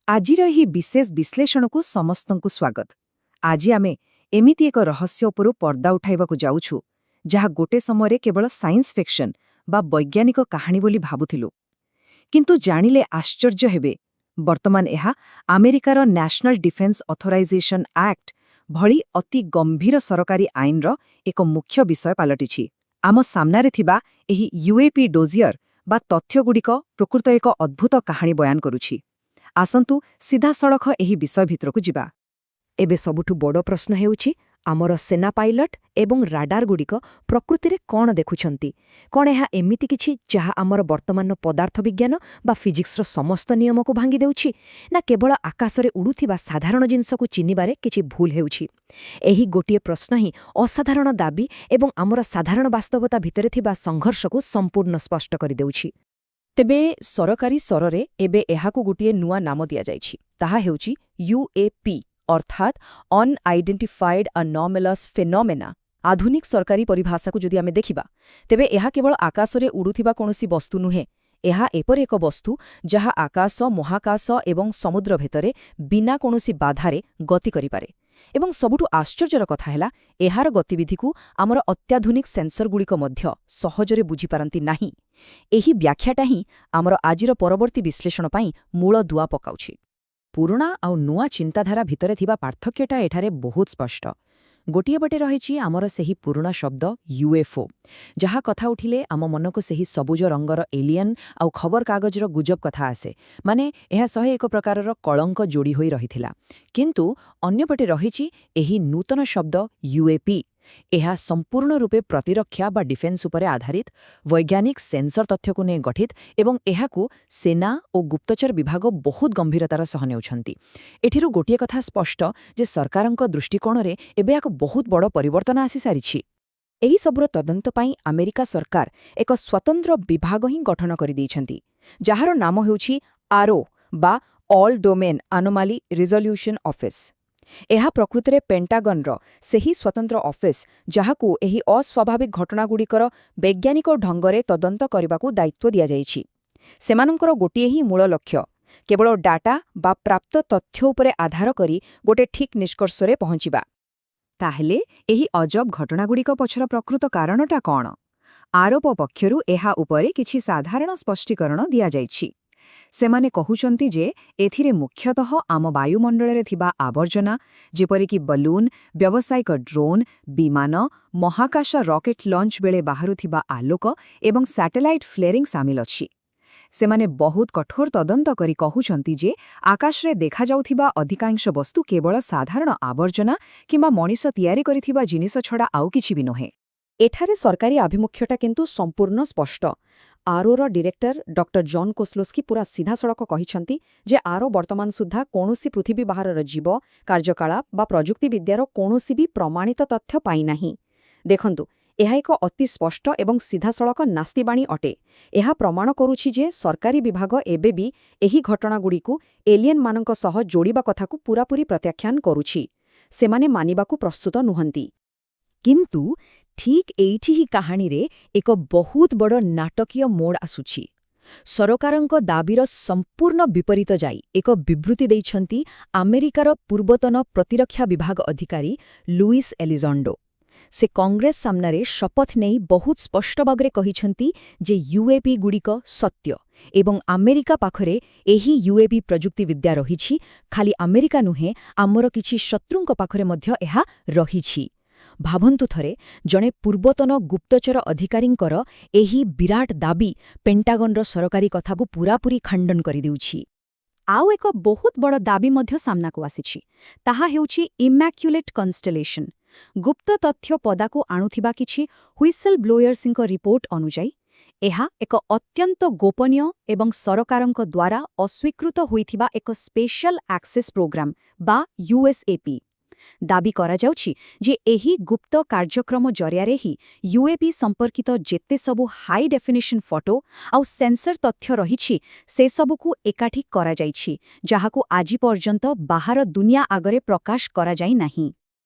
ଆଜିର ଏହି ବିଶେଷ ବିଶ୍ଳେଷଣକୁ ସମସ୍ତଙ୍କୁ ସ୍ୱାଗତ। ଆଜି ଆମେ ଏମିତି ଏକ ରହସ୍ୟ ଉପରୁ ପର୍ଦ୍ଦା ଉଠାଇବାକୁ ଯାଉଛୁ ଯାହା ଗୋଟେ ସମୟରେ କେବଳ ସାଇନ୍ସ ଫିକ୍ସନ ବା ବୈଜ୍ଞାନିକ କାହାଣୀ ବୋଲି ଭାବୁଥିଲୁ, କିନ୍ତୁ ଜାଣିଲେ ଆଶ୍ଚର୍ଯ୍ୟ ହେବେ ବର୍ତ୍ତମାନ ଏହା ଆମେରିକାର ନ୍ୟାସନାଲ ଡିଫେନ୍ସ ଅଥରାଇଜେସନ ଆକ୍ଟ ଭଳି ଅତି ଗମ୍ଭୀର ସରକାରୀ ଆଇନର ଏକ ମୁଖ୍ୟ ବିଷୟ ପାଲଟିଛି। ଆମ ସାମ୍ନାରେ ଥିବା ଏହି ୟୁଏପି ଡୋଜିୟର ବା ତଥ୍ୟଗୁଡ଼ିକ ପ୍ରକୃତ ଏକ ଅଦ୍ଭୁତ କାହାଣୀ ବୟାନ କରୁଛି। ଆସନ୍ତୁ ସିଧାସଳଖ ଏହି ବିଷୟ ଭିତରକୁ ଯିବା। ଏବେ ସବୁଠୁ ବଡ଼ ପ୍ରଶ୍ନ ହେଉଛି, ଆମର ସେନା ପାଇଲଟ ଏବଂ ରାଡାରଗୁଡ଼ିକ ପ୍ରକୃତିରେ କ'ଣ ଦେଖୁଛନ୍ତି? କ'ଣ ଏହା ଏମିତି କିଛି ଯାହା ଆମର ବର୍ତ୍ତମାନର ପଦାର୍ଥ ବିଜ୍ଞାନ ବା ଫିଜିକ୍ସର ସମସ୍ତ ନିୟମକୁ ଭାଙ୍ଗି ଦେଉଛି, ନା କେବଳ ଆକାଶରେ ଉଡ଼ୁଥିବା ସାଧାରଣ ଜିନିଷକୁ ଚିହ୍ନିବାରେ କିଛି ଭୁଲ ହେଉଛି? ଏହି ଗୋଟିଏ ପ୍ରଶ୍ନ ହିଁ ଅସାଧାରଣ ଦାବି ଏବଂ ଆମର ସାଧାରଣ ବାସ୍ତବତା ଭିତରେ ଥିବା ସଂଘର୍ଷକୁ ସମ୍ପୂର୍ଣ୍ଣ ସ୍ପଷ୍ଟ କରିଦେଉଛି। ତେବେ ସରକାରୀ ସ୍ତରରେ ଏବେ ଏହାକୁ ଗୋଟିଏ ନୂଆ ନାମ ଦିଆଯାଇଛି। ତାହା ହେଉଛି ୟୁଏପି, ଅର୍ଥାତ୍ ଅନଆଇଡେଣ୍ଟିଫାଏଡ୍ ଆନୋମାଲସ୍ ଫେନୋମେନା। ଆଧୁନିକ ସରକାରୀ ପରିଭାଷାକୁ ଯଦି ଆମେ ଦେଖିବା, ତେବେ ଏହା କେବଳ ଆକାଶରେ ଉଡ଼ୁଥିବା କୌଣସି ବସ୍ତୁ ନୁହେଁ। ଏହା ଏପରି ଏକ ବସ୍ତୁ ଯାହା ଆକାଶ, ମହାକାଶ ଏବଂ ସମୁଦ୍ର ଭିତରେ ବିନା କୌଣସି ବାଧାରେ ଗତି କରିପାରେ। ଏବଂ ସବୁଠୁ ଆଶ୍ଚର୍ଯ୍ୟର କଥା ହେଲା, ଏହାର ଗତିବିଧିକୁ ଆମର ଅତ୍ୟାଧୁନିକ ସେନ୍ସରଗୁଡ଼ିକ ମଧ୍ୟ ସହଜରେ ବୁଝିପାରନ୍ତି ନାହିଁ। ଏହି ବ୍ୟାଖ୍ୟାଟା ହିଁ ଆମର ଆଜିର ପରବର୍ତ୍ତୀ ବିଶ୍ଳେଷଣ ପାଇଁ ମୂଳ ଦୁଆ ପକାଉଛି। ପୁରୁଣା ଆଉ ନୂଆ ଚିନ୍ତାଧାରା ଭିତରେ ଥିବା ପାର୍ଥକ୍ୟଟା ଏଠାରେ ବହୁତ ସ୍ପଷ୍ଟ। ଗୋଟିଏ ପଟେ ରହିଛି ଆମର ସେହି ପୁରୁଣା ଶବ୍ଦ ୟୁଏଫଓ, ଯାହା କଥା ଉଠିଲେ ଆମ ମନକୁ ସେହି ସବୁଜ ରଙ୍ଗର ଏଲିୟନ୍ ଆଉ ଖବରକାଗଜର ଗୁଜବ କଥା ଆସେ, ମାନେ ଏହା ସହ ଏକ ପ୍ରକାରର କଳଙ୍କ ଯୋଡ଼ି ହୋଇ ରହିଥିଲା। କିନ୍ତୁ ଅନ୍ୟପଟେ ରହିଛି ଏହି ନୂତନ ଶବ୍ଦ ୟୁଏପି। ଏହା ସମ୍ପୂର୍ଣ୍ଣ ରୂପେ ପ୍ରତିରକ୍ଷା ବା ଡିଫେନ୍ସ ଉପରେ ଆଧାରିତ, ବୈଜ୍ଞାନିକ ସେନ୍ସର ତଥ୍ୟକୁ ନେଇ ଗଠିତ ଏବଂ ଏହାକୁ ସେନା ଓ ଗୁପ୍ତଚର ବିଭାଗ ବହୁତ ଗମ୍ଭୀରତାର ସହ ନେଉଛନ୍ତି। ଏଥିରୁ ଗୋଟିଏ କଥା ସ୍ପଷ୍ଟ ଯେ ସରକାରଙ୍କ ଦୃଷ୍ଟିକୋଣରେ ଏବେ ଏକ ବହୁତ ବଡ଼ ପରିବର୍ତ୍ତନ ଆସିସାରିଛି। ଏହିସବୁର ତଦନ୍ତ ପାଇଁ ଆମେରିକା ସରକାର ଏକ ସ୍ୱତନ୍ତ୍ର ବିଭାଗ ହିଁ ଗଠନ କରିଦେଇଛନ୍ତି, ଯାହାର ନାମ ହେଉଛି ଆରୋ ବା ଅଲ୍ ଡୋମେନ୍ ଆନୋମାଲି ରିଜଲ୍ୟୁସନ ଅଫିସ୍। ଏହା ପ୍ରକୃତରେ ପେଣ୍ଟାଗନର ସେହି ସ୍ୱତନ୍ତ୍ର ଅଫିସ୍ ଯାହାକୁ ଏହି ଅସ୍ୱାଭାବିକ ଘଟଣାଗୁଡ଼ିକର ବୈଜ୍ଞାନିକ ଢଙ୍ଗରେ ତଦନ୍ତ କରିବାକୁ ଦାୟିତ୍ୱ ଦିଆଯାଇଛି। ସେମାନଙ୍କର ଗୋଟିଏ ହିଁ ମୂଳ ଲକ୍ଷ୍ୟ, କେବଳ ଡାଟା ବା ପ୍ରାପ୍ତ ତଥ୍ୟ ଉପରେ ଆଧାର କରି ଗୋଟେ ଠିକ୍ ନିଷ୍କର୍ଷରେ ପହଞ୍ଚିବା। ତାହେଲେ ଏହି ଅଜବ ଘଟଣାଗୁଡ଼ିକ ପଛର ପ୍ରକୃତ କାରଣଟା କ'ଣ? ଆରୋପ ପକ୍ଷରୁ ଏହା ଉପରେ କିଛି ସାଧାରଣ ସ୍ପଷ୍ଟୀକରଣ ଦିଆଯାଇଛି। ସେମାନେ କହୁଛନ୍ତି ଯେ ଏଥିରେ ମୁଖ୍ୟତଃ ଆମ ବାୟୁମଣ୍ଡଳରେ ଥିବା ଆବର୍ଜନା, ଯେପରିକି ବଲୁନ୍, ବ୍ୟବସାୟିକ ଡ୍ରୋନ୍, ବିମାନ, ମହାକାଶ ରକେଟ୍ ଲଞ୍ଚ ବେଳେ ବାହାରୁଥିବା ଆଲୋକ ଏବଂ ସ୍ୟାଟେଲାଇଟ୍ ଫ୍ଲେରିଂ ସାମିଲ ଅଛି। ସେମାନେ ବହୁତ କଠୋର ତଦନ୍ତ କରି କହୁଛନ୍ତି ଯେ ଆକାଶରେ ଦେଖାଯାଉଥିବା ଅଧିକାଂଶ ବସ୍ତୁ କେବଳ ସାଧାରଣ ଆବର୍ଜନା କିମ୍ବା ମଣିଷ ତିଆରି କରିଥିବା ଜିନିଷ ଛଡ଼ା ଆଉ କିଛି ବି ନୁହେଁ। ଏଠାରେ ସରକାରୀ ଆଭିମୁଖ୍ୟଟା କିନ୍ତୁ ସମ୍ପୂର୍ଣ୍ଣ ସ୍ପଷ୍ଟ। ଆରୋର ଡିରେକ୍ଟର ଡକ୍ଟର ଜନ୍ କୋସ୍ଲୋସ୍କି ପୁରା ସିଧାସଳଖ କହିଛନ୍ତି ଯେ ଆରୋ ବର୍ତ୍ତମାନ ସୁଦ୍ଧା କୌଣସି ପୃଥିବୀ ବାହାରର ଜୀବ, କାର୍ଯ୍ୟକଳାପ ବା ପ୍ରଯୁକ୍ତିବିଦ୍ୟାର କୌଣସି ବି ପ୍ରମାଣିତ ତଥ୍ୟ ପାଇନାହିଁ। ଦେଖନ୍ତୁ, ଏହା ଏକ ଅତି ସ୍ପଷ୍ଟ ଏବଂ ସିଧାସଳଖ ନାସ୍ତିବାଣୀ ଅଟେ। ଏହା ପ୍ରମାଣ କରୁଛି ଯେ ସରକାରୀ ବିଭାଗ ଏବେ ବି ଏହି ଘଟଣାଗୁଡ଼ିକୁ ଏଲିଏନ୍ମାନଙ୍କ ସହ ଯୋଡ଼ିବା କଥାକୁ ପୂରାପୂରି ପ୍ରତ୍ୟାଖ୍ୟାନ କରୁଛି। ସେମାନେ ମାନିବାକୁ ପ୍ରସ୍ତୁତ ନୁହନ୍ତି। କିନ୍ତୁ ଠିକ୍ ଏଇଠି ହିଁ କାହାଣୀରେ ଏକ ବହୁତ ବଡ଼ ନାଟକୀୟ ମୋଡ଼ ଆସୁଛି। ସରକାରଙ୍କ ଦାବିର ସମ୍ପୂର୍ଣ୍ଣ ବିପରୀତ ଯାଇ ଏକ ବିବୃତ୍ତି ଦେଇଛନ୍ତି ଆମେରିକାର ପୂର୍ବତନ ପ୍ରତିରକ୍ଷା ବିଭାଗ ଅଧିକାରୀ ଲୁଇସ୍ ଏଲିଜଣ୍ଡୋ। ସେ କଂଗ୍ରେସ ସାମ୍ନାରେ ଶପଥ ନେଇ ବହୁତ ସ୍ପଷ୍ଟ ଭାବରେ କହିଛନ୍ତି ଯେ ୟୁଏପିଗୁଡ଼ିକ ସତ୍ୟ ଏବଂ ଆମେରିକା ପାଖରେ ଏହି ୟୁଏପି ପ୍ରଯୁକ୍ତିବିଦ୍ୟା ରହିଛି। ଖାଲି ଆମେରିକା ନୁହେଁ, ଆମର କିଛି ଶତ୍ରୁଙ୍କ ପାଖରେ ମଧ୍ୟ ଏହା ରହିଛି। ଭାବନ୍ତୁ ଥରେ, ଜଣେ ପୂର୍ବତନ ଗୁପ୍ତଚର ଅଧିକାରୀଙ୍କର ଏହି ବିରାଟ ଦାବି ପେଣ୍ଟାଗନର ସରକାରୀ କଥାକୁ ପୂରାପୂରି ଖଣ୍ଡନ କରିଦେଉଛି। ଆଉ ଏକ ବହୁତ ବଡ଼ ଦାବି ମଧ୍ୟ ସାମ୍ନାକୁ ଆସିଛି। ତାହା ହେଉଛି ଇମ୍ୟାକ୍ୟୁଲେଟ୍ କନଷ୍ଟେଲେସନ୍। ଗୁପ୍ତ ତଥ୍ୟ ପଦାକୁ ଆଣୁଥିବା କିଛି ହୁଇସଲ୍ ବ୍ଲୋୟର୍ସଙ୍କ ରିପୋର୍ଟ ଅନୁଯାୟୀ ଏହା ଏକ ଅତ୍ୟନ୍ତ ଗୋପନୀୟ ଏବଂ ସରକାରଙ୍କ ଦ୍ୱାରା ଅସ୍ୱୀକୃତ ହୋଇଥିବା ଏକ ସ୍ପେଶାଲ ଆକ୍ସେସ୍ ପ୍ରୋଗ୍ରାମ ବା ୟୁଏସ୍ଏପି। ଦାବି କରାଯାଉଛି ଯେ ଏହି ଗୁପ୍ତ କାର୍ଯ୍ୟକ୍ରମ ଜରିଆରେ ହିଁ ୟୁଏପି ସମ୍ପର୍କିତ ଯେତେ ସବୁ ହାଇ ଡେଫିନିସନ୍ ଫଟୋ ଆଉ ସେନ୍ସର ତଥ୍ୟ ରହିଛି ସେସବୁକୁ ଏକାଠି କରାଯାଇଛି, ଯାହାକୁ ଆଜି ପର୍ଯ୍ୟନ୍ତ ବାହାର ଦୁନିଆ ଆଗରେ ପ୍ରକାଶ କରାଯାଇନାହିଁ।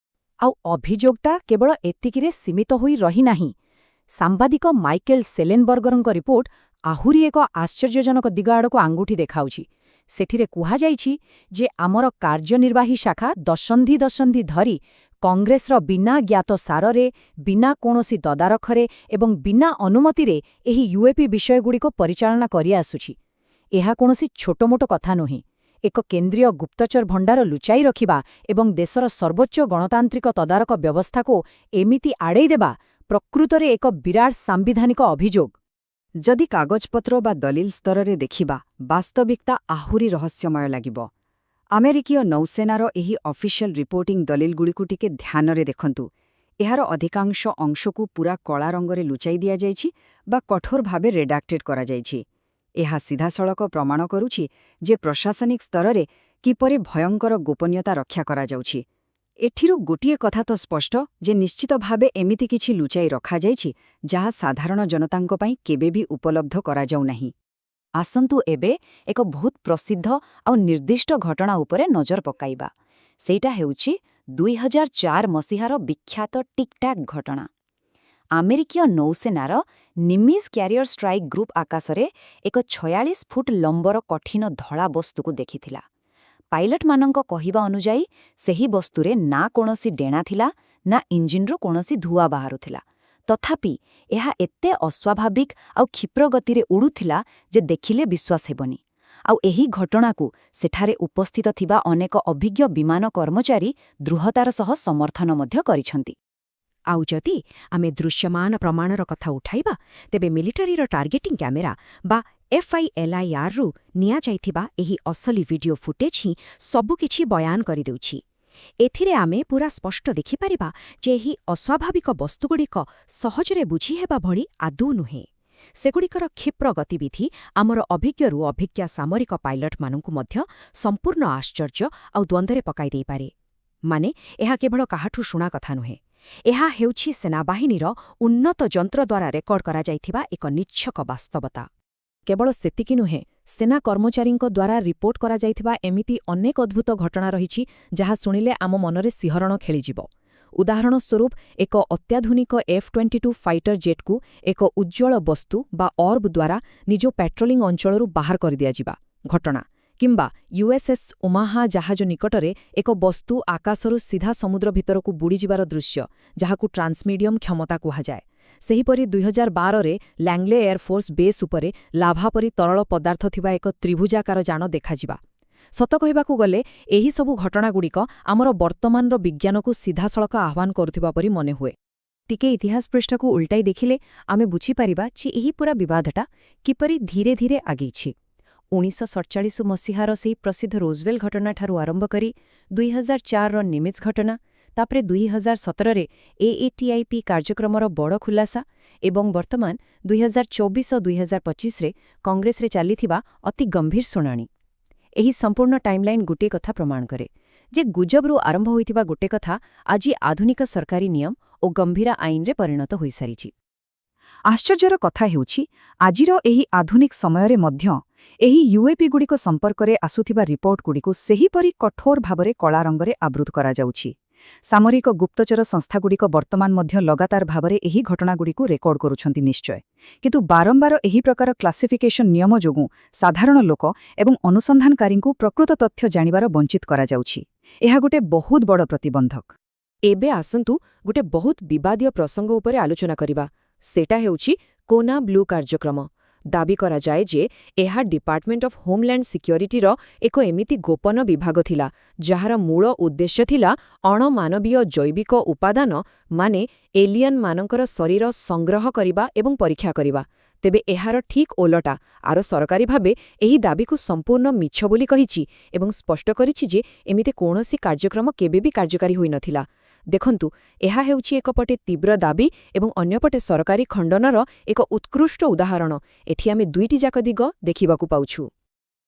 ଆଉ ଅଭିଯୋଗଟା କେବଳ ଏତିକିରେ ସୀମିତ ହୋଇ ରହିନାହିଁ। ସାମ୍ବାଦିକ ମାଇକେଲ ସେଲେନବର୍ଗରଙ୍କ ରିପୋର୍ଟ ଆହୁରି ଏକ ଆଶ୍ଚର୍ଯ୍ୟଜନକ ଦିଗ ଆଡ଼କୁ ଆଙ୍ଗୁଠି ଦେଖାଉଛି। ସେଠିରେ କୁହାଯାଇଛି ଯେ ଆମର କାର୍ଯ୍ୟନିର୍ବାହୀ ଶାଖା ଦଶନ୍ଧି ଦଶନ୍ଧି ଧରି କଂଗ୍ରେସର ବିନା ଜ୍ଞାତ ସାରରେ, ବିନା କୌଣସି ତଦାରଖରେ ଏବଂ ବିନା ଅନୁମତିରେ ଏହି ୟୁଏପି ବିଷୟଗୁଡ଼ିକୁ ପରିଚାଳନା କରିଆସୁଛି। ଏହା କୌଣସି ଛୋଟମୋଟ କଥା ନୁହେଁ। ଏକ କେନ୍ଦ୍ରୀୟ ଗୁପ୍ତଚର ଭଣ୍ଡାର ଲୁଚାଇ ରଖିବା ଏବଂ ଦେଶର ସର୍ବୋଚ୍ଚ ଗଣତାନ୍ତ୍ରିକ ତଦାରଖ ବ୍ୟବସ୍ଥାକୁ ଏମିତି ଆଡ଼େଇ ଦେବା ପ୍ରକୃତରେ ଏକ ବିରାଟ ସାମ୍ବିଧାନିକ ଅଭିଯୋଗ। ଯଦି କାଗଜପତ୍ର ବା ଦଲିଲ ସ୍ତରରେ ଦେଖିବା, ବାସ୍ତବିକତା ଆହୁରି ରହସ୍ୟମୟ ଲାଗିବ। ଆମେରିକୀୟ ନୌସେନାର ଏହି ଅଫିସିଆଲ ରିପୋର୍ଟିଂ ଦଲିଲଗୁଡ଼ିକୁ ଟିକେ ଧ୍ୟାନରେ ଦେଖନ୍ତୁ। ଏହାର ଅଧିକାଂଶ ଅଂଶକୁ ପୂରା କଳା ରଙ୍ଗରେ ଲୁଚାଇ ଦିଆଯାଇଛି ବା କଠୋର ଭାବେ ରେଡାକ୍ଟେଡ୍ କରାଯାଇଛି। ଏହା ସିଧାସଳଖ ପ୍ରମାଣ କରୁଛି ଯେ ପ୍ରଶାସନିକ ସ୍ତରରେ କିପରି ଭୟଙ୍କର ଗୋପନୀୟତା ରକ୍ଷା କରାଯାଉଛି। ଏଥିରୁ ଗୋଟିଏ କଥା ତ ସ୍ପଷ୍ଟ ଯେ ନିଶ୍ଚିତ ଭାବେ ଏମିତି କିଛି ଲୁଚାଇ ରଖାଯାଇଛି ଯାହା ସାଧାରଣ ଜନତାଙ୍କ ପାଇଁ କେବେ ବି ଉପଲବ୍ଧ କରାଯାଉନାହିଁ। ଆସନ୍ତୁ ଏବେ ଏକ ବହୁତ ପ୍ରସିଦ୍ଧ ଆଉ ନିର୍ଦ୍ଦିଷ୍ଟ ଘଟଣା ଉପରେ ନଜର ପକାଇବା। ସେଇଟା ହେଉଛି 2004 ମସିହାର ବିଖ୍ୟାତ ଟିକ୍‌ଟାକ୍ ଘଟଣା। ଆମେରିକୀୟ ନୌସେନାର ନିମିଜ୍ କ୍ୟାରିୟର ଷ୍ଟ୍ରାଇକ୍ ଗ୍ରୁପ୍ ଆକାଶରେ ଏକ 46 ଫୁଟ ଲମ୍ବର କଠିନ ଧଳା ବସ୍ତୁକୁ ଦେଖିଥିଲା। ପାଇଲଟମାନଙ୍କ କହିବା ଅନୁଯାୟୀ ସେହି ବସ୍ତୁରେ ନା କୌଣସି ଡେଣା ଥିଲା, ନା ଇଞ୍ଜିନ୍ରୁ କୌଣସି ଧୂଆ ବାହାରୁଥିଲା। ତଥାପି ଏହା ଏତେ ଅସ୍ୱାଭାବିକ ଆଉ କ୍ଷିପ୍ର ଗତିରେ ଉଡ଼ୁଥିଲା ଯେ ଦେଖିଲେ ବିଶ୍ୱାସ ହେବନି। ଆଉ ଏହି ଘଟଣାକୁ ସେଠାରେ ଉପସ୍ଥିତ ଥିବା ଅନେକ ଅଭିଜ୍ଞ ବିମାନ କର୍ମଚାରୀ ଦୃଢ଼ତାର ସହ ସମର୍ଥନ ମଧ୍ୟ କରିଛନ୍ତି। ଆଉ ଯଦି ଆମେ ଦୃଶ୍ୟମାନ ପ୍ରମାଣର କଥା ଉଠାଇବା, ତେବେ ମିଲିଟାରୀର ଟାର୍ଗେଟିଂ କ୍ୟାମେରା ବା FILIRରୁ ନିଆଯାଇଥିବା ଏହି ଅସଲି ଭିଡିଓ ଫୁଟେଜ୍ ହିଁ ସବୁକିଛି ବୟାନ କରିଦେଉଛି। ଏଥିରେ ଆମେ ପୁରା ସ୍ପଷ୍ଟ ଦେଖିପାରିବା ଯେ ଏହି ଅସ୍ୱାଭାବିକ ବସ୍ତୁଗୁଡ଼ିକ ସହଜରେ ବୁଝିହେବା ଭଳି ଆଦୌ ନୁହେଁ। ସେଗୁଡ଼ିକର କ୍ଷିପ୍ର ଗତିବିଧି ଆମର ଅଭିଜ୍ଞରୁ ଅଭିଜ୍ଞ ସାମରିକ ପାଇଲଟମାନଙ୍କୁ ମଧ୍ୟ ସମ୍ପୂର୍ଣ୍ଣ ଆଶ୍ଚର୍ଯ୍ୟ ଆଉ ଦ୍ୱନ୍ଦ୍ୱରେ ପକାଇ ଦେଇପାରେ। ମାନେ, ଏହା କେବଳ କାହାଠୁ ଶୁଣା କଥା ନୁହେଁ। ଏହା ହେଉଛି ସେନାବାହିନୀର ଉନ୍ନତ ଯନ୍ତ୍ର ଦ୍ୱାରା ରେକର୍ଡ କରାଯାଇଥିବା ଏକ ନିଚ୍ଛକ ବାସ୍ତବତା। କେବଳ ସେତିକି ନୁହେଁ, ସେନା କର୍ମଚାରୀଙ୍କ ଦ୍ୱାରା ରିପୋର୍ଟ କରାଯାଇଥିବା ଏମିତି ଅନେକ ଅଦ୍ଭୁତ ଘଟଣା ରହିଛି ଯାହା ଶୁଣିଲେ ଆମ ମନରେ ଶିହରଣ ଖେଳିଯିବ। ଉଦାହରଣ ସ୍ୱରୂପ, ଏକ ଅତ୍ୟାଧୁନିକ F-22 ଫାଇଟର ଜେଟ୍କୁ ଏକ ଉଜ୍ଜ୍ୱଳ ବସ୍ତୁ ବା ଅର୍ବ ଦ୍ୱାରା ନିଜ ପ୍ୟାଟ୍ରୋଲିଂ ଅଞ୍ଚଳରୁ ବାହାର କରିଦିଆଯିବା ଘଟଣା, କିମ୍ବା USS ଓମାହା ଜାହାଜ ନିକଟରେ ଏକ ବସ୍ତୁ ଆକାଶରୁ ସିଧା ସମୁଦ୍ର ଭିତରକୁ ବୁଡ଼ିଯିବାର ଦୃଶ୍ୟ, ଯାହାକୁ ଟ୍ରାନ୍ସମିଡିୟମ କ୍ଷମତା କୁହାଯାଏ। ସେହିପରି 2012ରେ ଲ୍ୟାଙ୍ଗଲେ ଏୟାରଫୋର୍ସ ବେସ୍ ଉପରେ ଲାଭା ପରି ତରଳ ପଦାର୍ଥ ଥିବା ଏକ ତ୍ରିଭୁଜାକାର ଯାନ ଦେଖାଯିବା। ସତ କହିବାକୁ ଗଲେ, ଏହିସବୁ ଘଟଣାଗୁଡ଼ିକ ଆମର ବର୍ତ୍ତମାନର ବିଜ୍ଞାନକୁ ସିଧାସଳଖ ଆହ୍ୱାନ କରୁଥିବା ପରି ମନେହୁଏ। ଟିକେ ଇତିହାସ ପୃଷ୍ଠାକୁ ଉଲ୍ଟାଇ ଦେଖିଲେ ଆମେ ବୁଝିପାରିବା ଯେ ଏହି ପୁରା ବିବାଦଟା କିପରି ଧୀରେ ଧୀରେ ଆଗେଇଛି। 1947 ମସିହାର ସେହି ପ୍ରସିଦ୍ଧ ରୋଜୱେଲ୍ ଘଟଣାଠାରୁ ଆରମ୍ଭ କରି 2004ର ନିମିଜ୍ ଘଟଣା, ତାପରେ 2017ରେ AATIP କାର୍ଯ୍ୟକ୍ରମର ବଡ଼ ଖୁଲାସା ଏବଂ ବର୍ତ୍ତମାନ 2024 ଓ 2025ରେ କଂଗ୍ରେସରେ ଚାଲିଥିବା ଅତି ଗମ୍ଭୀର ଶୁଣାଣି। ଏହି ସମ୍ପୂର୍ଣ୍ଣ ଟାଇମ୍‌ଲାଇନ୍ ଗୋଟିଏ କଥା ପ୍ରମାଣ କରେ ଯେ ଗୁଜବରୁ ଆରମ୍ଭ ହୋଇଥିବା ଗୋଟେ କଥା ଆଜି ଆଧୁନିକ ସରକାରୀ ନିୟମ ଓ ଗମ୍ଭୀର ଆଇନରେ ପରିଣତ ହୋଇସାରିଛି। ଆଶ୍ଚର୍ଯ୍ୟର କଥା ହେଉଛି, ଆଜିର ଏହି ଆଧୁନିକ ସମୟରେ ମଧ୍ୟ ଏହି ୟୁଏପିଗୁଡ଼ିକ ସମ୍ପର୍କରେ ଆସୁଥିବା ରିପୋର୍ଟଗୁଡ଼ିକୁ ସେହିପରି କଠୋର ଭାବରେ କଳା ରଙ୍ଗରେ ଆବୃତ କରାଯାଉଛି। ସାମରିକ ଗୁପ୍ତଚର ସଂସ୍ଥାଗୁଡ଼ିକ ବର୍ତ୍ତମାନ ମଧ୍ୟ ଲଗାତାର ଭାବରେ ଏହି ଘଟଣାଗୁଡ଼ିକୁ ରେକର୍ଡ କରୁଛନ୍ତି ନିଶ୍ଚୟ, କିନ୍ତୁ ବାରମ୍ବାର ଏହି ପ୍ରକାର କ୍ଲାସିଫିକେସନ ନିୟମ ଯୋଗୁଁ ସାଧାରଣ ଲୋକ ଏବଂ ଅନୁସନ୍ଧାନକାରୀଙ୍କୁ ପ୍ରକୃତ ତଥ୍ୟ ଜାଣିବାର ବଞ୍ଚିତ କରାଯାଉଛି। ଏହା ଗୋଟେ ବହୁତ ବଡ଼ ପ୍ରତିବନ୍ଧକ। ଏବେ ଆସନ୍ତୁ ଗୋଟେ ବହୁତ ବିବାଦୀୟ ପ୍ରସଙ୍ଗ ଉପରେ ଆଲୋଚନା କରିବା। ସେଟା ହେଉଛି କୋନା ବ୍ଲୁ କାର୍ଯ୍ୟକ୍ରମ। ଦାବି କରାଯାଏ ଯେ ଏହା ଡିପାର୍ଟମେଣ୍ଟ ଅଫ୍ ହୋମଲ୍ୟାଣ୍ଡ ସିକ୍ୟୁରିଟିର ଏକ ଏମିତି ଗୋପନ ବିଭାଗ ଥିଲା ଯାହାର ମୂଳ ଉଦ୍ଦେଶ୍ୟ ଥିଲା ଅଣମାନବୀୟ ଜୈବିକ ଉପାଦାନ ମାନେ ଏଲିୟନମାନଙ୍କର ଶରୀର ସଂଗ୍ରହ କରିବା ଏବଂ ପରୀକ୍ଷା କରିବା। ତେବେ ଏହାର ଠିକ୍ ଓଲଟା, ଆର ସରକାରୀ ଭାବେ ଏହି ଦାବିକୁ ସମ୍ପୂର୍ଣ୍ଣ ମିଛ ବୋଲି କହିଛି ଏବଂ ସ୍ପଷ୍ଟ କରିଛି ଯେ ଏମିତି କୌଣସି କାର୍ଯ୍ୟକ୍ରମ କେବେ ବି କାର୍ଯ୍ୟକାରୀ ହୋଇନଥିଲା। ଦେଖନ୍ତୁ, ଏହା ହେଉଛି ଏକପଟେ ତୀବ୍ର ଦାବି ଏବଂ ଅନ୍ୟପଟେ ସରକାରୀ ଖଣ୍ଡନର ଏକ ଉତ୍କୃଷ୍ଟ ଉଦାହରଣ। ଏଠି ଆମେ ଦୁଇଟିଯାକ ଦିଗ ଦେଖିବାକୁ ପାଉଛୁ।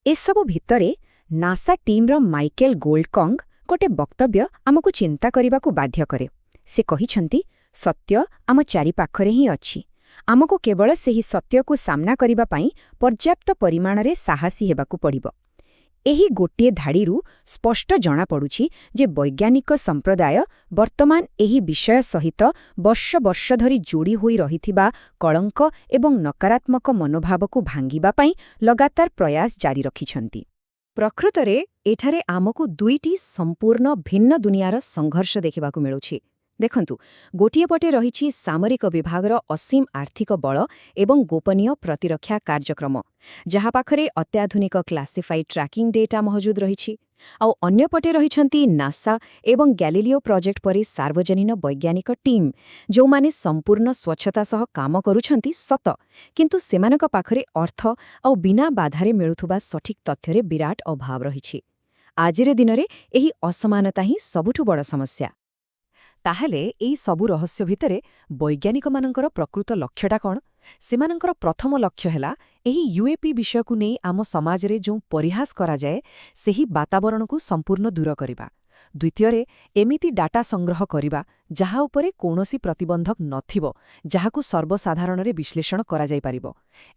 ଏସବୁ ଭିତରେ ନାସା ଟିମ୍ର ମାଇକେଲ ଗୋଲ୍ଡକଙ୍ଗ ଗୋଟେ ବକ୍ତବ୍ୟ ଆମକୁ ଚିନ୍ତା କରିବାକୁ ବାଧ୍ୟ କରେ। ସେ କହିଛନ୍ତି, ସତ୍ୟ ଆମ ଚାରିପାଖରେ ହିଁ ଅଛି। ଆମକୁ କେବଳ ସେହି ସତ୍ୟକୁ ସାମ୍ନା କରିବା ପାଇଁ ପର୍ଯ୍ୟାପ୍ତ ପରିମାଣରେ ସାହସୀ ହେବାକୁ ପଡ଼ିବ। ଏହି ଗୋଟିଏ ଧାଡ଼ିରୁ ସ୍ପଷ୍ଟ ଜଣାପଡ଼ୁଛି ଯେ ବୈଜ୍ଞାନିକ ସମ୍ପ୍ରଦାୟ ବର୍ତ୍ତମାନ ଏହି ବିଷୟ ସହିତ ବର୍ଷ ବର୍ଷ ଧରି ଯୋଡ଼ି ହୋଇ ରହିଥିବା କଳଙ୍କ ଏବଂ ନକାରାତ୍ମକ ମନୋଭାବକୁ ଭାଙ୍ଗିବା ପାଇଁ ଲଗାତାର ପ୍ରୟାସ ଜାରି ରଖିଛନ୍ତି। ପ୍ରକୃତରେ ଏଠାରେ ଆମକୁ ଦୁଇଟି ସମ୍ପୂର୍ଣ୍ଣ ଭିନ୍ନ ଦୁନିଆର ସଂଘର୍ଷ ଦେଖିବାକୁ ମିଳୁଛି। ଦେଖନ୍ତୁ, ଗୋଟିଏ ପଟେ ରହିଛି ସାମରିକ ବିଭାଗର ଅସୀମ ଆର୍ଥିକ ବଳ ଏବଂ ଗୋପନୀୟ ପ୍ରତିରକ୍ଷା କାର୍ଯ୍ୟକ୍ରମ, ଯାହା ପାଖରେ ଅତ୍ୟାଧୁନିକ କ୍ଲାସିଫାଇଡ୍ ଟ୍ରାକିଂ ଡେଟା ମହଜୁଦ ରହିଛି। ଆଉ ଅନ୍ୟପଟେ ରହିଛନ୍ତି ନାସା ଏବଂ ଗ୍ୟାଲିଲିଓ ପ୍ରୋଜେକ୍ଟ ପରି ସାର୍ବଜନୀନ ବୈଜ୍ଞାନିକ ଟିମ୍, ଯେଉଁମାନେ ସମ୍ପୂର୍ଣ୍ଣ ସ୍ୱଚ୍ଛତା ସହ କାମ କରୁଛନ୍ତି ସତ, କିନ୍ତୁ ସେମାନଙ୍କ ପାଖରେ ଅର୍ଥ ଆଉ ବିନା ବାଧାରେ ମିଳୁଥିବା ସଠିକ୍ ତଥ୍ୟରେ ବିରାଟ ଅଭାବ ରହିଛି। ଆଜିର ଦିନରେ ଏହି ଅସମାନତା ହିଁ ସବୁଠୁ ବଡ଼ ସମସ୍ୟା। ତାହେଲେ ଏହି ସବୁ ରହସ୍ୟ ଭିତରେ ବୈଜ୍ଞାନିକମାନଙ୍କର ପ୍ରକୃତ ଲକ୍ଷ୍ୟଟା କ'ଣ? ସେମାନଙ୍କର ପ୍ରଥମ ଲକ୍ଷ୍ୟ ହେଲା ଏହି ୟୁଏପି ବିଷୟକୁ ନେଇ ଆମ ସମାଜରେ ଯେଉଁ ପରିହାସ କରାଯାଏ, ସେହି ବାତାବରଣକୁ ସମ୍ପୂର୍ଣ୍ଣ ଦୂର କରିବା। ଦ୍ୱିତୀୟରେ, ଏମିତି ଡାଟା ସଂଗ୍ରହ କରିବା ଯାହା ଉପରେ କୌଣସି ପ୍ରତିବନ୍ଧକ ନଥିବ, ଯାହାକୁ ସର୍ବସାଧାରଣରେ ବିଶ୍ଳେଷଣ କରାଯାଇପାରିବ।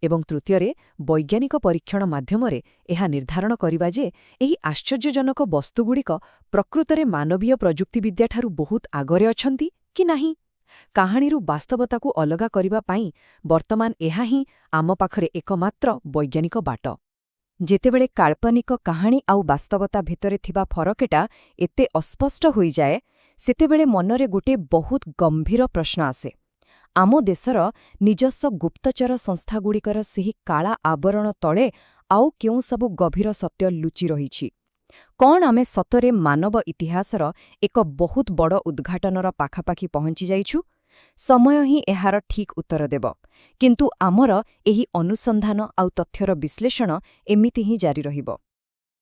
ଏବଂ ତୃତୀୟରେ, ବୈଜ୍ଞାନିକ ପରୀକ୍ଷଣ ମାଧ୍ୟମରେ ଏହା ନିର୍ଦ୍ଧାରଣ କରିବା ଯେ ଏହି ଆଶ୍ଚର୍ଯ୍ୟଜନକ ବସ୍ତୁଗୁଡ଼ିକ ପ୍ରକୃତରେ ମାନବୀୟ ପ୍ରଯୁକ୍ତିବିଦ୍ୟାଠାରୁ ବହୁତ ଆଗରେ ଅଛନ୍ତି କି ନାହିଁ। କାହାଣୀରୁ ବାସ୍ତବତାକୁ ଅଲଗା କରିବା ପାଇଁ ବର୍ତ୍ତମାନ ଏହା ହିଁ ଆମ ପାଖରେ ଏକମାତ୍ର ବୈଜ୍ଞାନିକ ବାଟ। ଯେତେବେଳେ କାଳ୍ପନିକ କାହାଣୀ ଆଉ ବାସ୍ତବତା ଭିତରେ ଥିବା ଫରକଟା ଏତେ ଅସ୍ପଷ୍ଟ ହୋଇଯାଏ, ସେତେବେଳେ ମନରେ ଗୋଟେ ବହୁତ ଗମ୍ଭୀର ପ୍ରଶ୍ନ ଆସେ। ଆମ ଦେଶର ନିଜସ୍ୱ ଗୁପ୍ତଚର ସଂସ୍ଥାଗୁଡ଼ିକର ସେହି କାଳା ଆବରଣ ତଳେ ଆଉ କେଉଁ ସବୁ ଗଭୀର ସତ୍ୟ ଲୁଚି ରହିଛି? କ'ଣ ଆମେ ସତରେ ମାନବ ଇତିହାସର ଏକ ବହୁତ ବଡ଼ ଉଦ୍ଘାଟନର ପାଖାପାଖି ପହଞ୍ଚିଯାଇଛୁ? ସମୟ ହିଁ ଏହାର ଠିକ୍ ଉତ୍ତର ଦେବ। କିନ୍ତୁ ଆମର ଏହି ଅନୁସନ୍ଧାନ ଆଉ ତଥ୍ୟର ବିଶ୍ଳେଷଣ ଏମିତି ହିଁ ଜାରି ରହିବ।